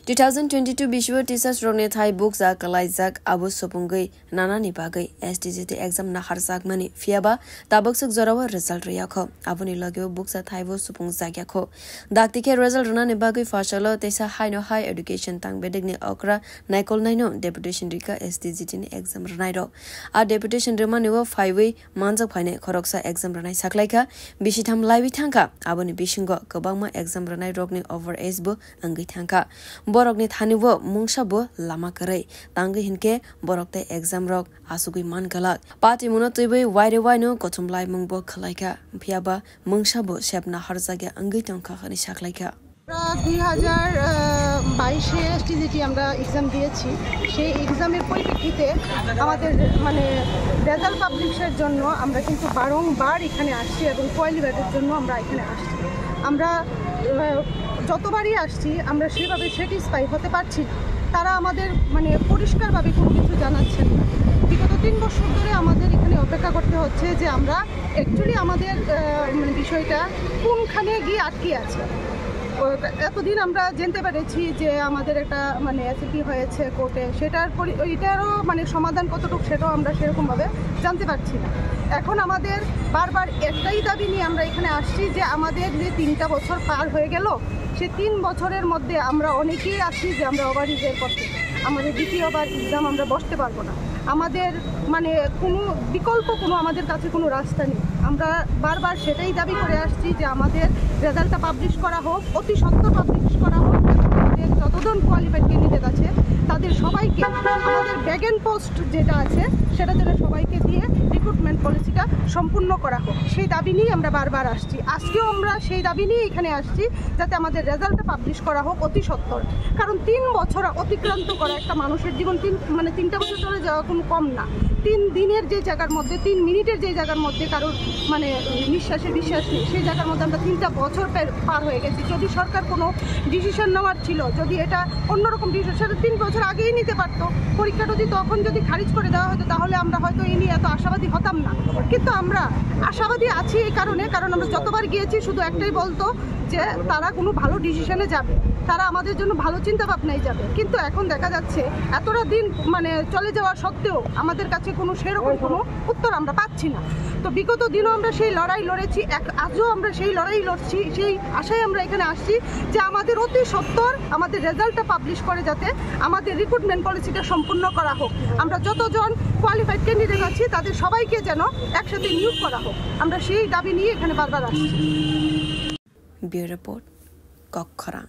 2022 Bishwa Tisas Rone Thai books are Kalaizak Abu Sopungai Nanani Bagai STGT exam na Harsak Mani Fiaba Tabaksuk Zorawa result Riako Abuni Lagio books at Thaivo Supung Zagyako Daktike result Runani Bagai Fashalo Tesa High Education Tang Bedigni Okra Naikol Naino Deputation Rika STGT exam Ranido A deputation Remaniwa 5-way Manza Pine Koroksa exam Ranai Saklaika Bishitam Live Tanka Abuni Bishingo Kobama exam Ranai Rogni over Esbo Angitanka Borokni Thaniwo Mungshabu Lama Kare Tangi Hinke Borokte exam rock Asugui Man Galak Party Munotiwe Wide Wino Kotumlai Mungbo Kalaika Piaba Mungshabu Shepna Harzaga Angitanka Hani Shaklaika 2022 STGT আমরা exam দিয়েছি সেই एग्जामेর পরিপ্রেক্ষিতে আমাদের মানে result পাবলিশের জন্য আমরা কিন্তু বারংবার এখানে আসছি এবং কোয়ালিফাইডের জন্য আমরা এখানে আসছি আমরা যতবারই আসছি আমরা সেভাবে স্যাটিসফাই হতে পারছি তারা আমাদের মানে পরিষ্কারভাবে কোনো কিছু জানাচ্ছেন না বিগত 3 বছর ধরে আমাদের এখানে অপেক্ষা করতে হচ্ছে যে আমরা অ্যাকচুয়ালি আমাদের মানে বিষয়টা কোনখানে গিয়ে আটকে আছে এতদিন আমরা জানতে পেরেছি যে আমাদের একটা মানে এসপি হয়েছে কোর্টে এটারও মানে সমাধান কতটুকু সেটাও আমরা সেরকমভাবে জানতে পারছি না এখন আমাদের বারবার একটাই দাবি নিয়ে আমরা এখানে আসছি যে আমাদের যে 3টা বছর পার হয়ে গেল সেই 3 বছরের মধ্যে আমরা অনেকেই আছি যে আমরা ওভার রিজার্ভ করতে আমাদের দ্বিতীয়বার এক্সাম আমরা বসতে পারবো না আমাদের মানে কোনো বিকল্প কোনো আমাদের কাছে কোনো রাস্তা নেই আমরা বারবার সেটাই দাবি করে আসছি যে আমাদের রেজাল্টটা পাবলিশ করা হোক অতি সত্বর পাবলিশ করা হোক আমাদের যতজন কোয়ালিফাইড ক্যান্ডিডেট আছে তাদের সবাইকে আমাদের ব্যাগেন পোস্ট যেটা আছে সেটা যেন সবাইকে দিয়ে রিক্রুটমেন্ট পলিসিটা সম্পূর্ণ করা হোক সেই দাবি নিয়ে আমরা বারবার আসছি আজকেও আমরা সেই দাবি নিয়ে এখানে আসছি যাতে আমাদের রেজাল্টটা পাবলিশ করা হোক অতি সত্বর কারণ 3 বছর অতিক্রান্ত করা একটা মানুষের জীবন 3টা বছর চলে যাওয়া কোনো কম না 3 দিনের যে জায়গার মধ্যে 3 মিনিটের যে জায়গার মধ্যে কারোর মানে নিঃশ্বাসে বিশ্বাস নেই সেই জায়গার মধ্যে আমরা 3টা বছর পার হয়ে গেছি যদি সরকার কোনো ডিসিশন নেওয়ার ছিল যদি এটা অন্যরকম ডিসিশন 3 বছর আগেই নিতে পারতো পরীক্ষাটা যদি তখন যদি খারিজ করে দেওয়া হতো তাহলে আমরা হয়তো এই নিয়ে এত আশাবাদী হতাম না কিন্তু আমরা আশাবাদী আছি এই কারণে কারণ আমরা যতবার গিয়েছি শুধু একটাই বলতো যে তারা কোনো ভালো ডিসিশনে যাবে তারা আমাদের জন্য ভালো চিন্তা ভাবনাই যাবে কিন্তু এখন দেখা যাচ্ছে এতটা দিন মানে চলে যাওয়া সত্ত্বেও আমাদের কাছে কোনো সেরকম কোনো উত্তর আমরা পাচ্ছি না তো বিগত দিনও আমরা সেই লড়াই লড়েছি আজও আমরা সেই লড়াই লড়ছি সেই আশায় আমরা এখানে আসছি যে আমাদের অতি সত্বর আমাদের রেজাল্টটা পাবলিশ করে যাতে আমাদের রিক্রুটমেন্ট পলিসিটা সম্পূর্ণ করা হোক আমরা যতজন কোয়ালিফাইড ক্যান্ডিডেট আছি তাদের সবাইকে যেন একসাথে নিয়োগ করা হোক আমরা সেই দাবি নিয়ে এখানে বারবার আসছি ব্যুরো রিপোর্ট কক্ষরাং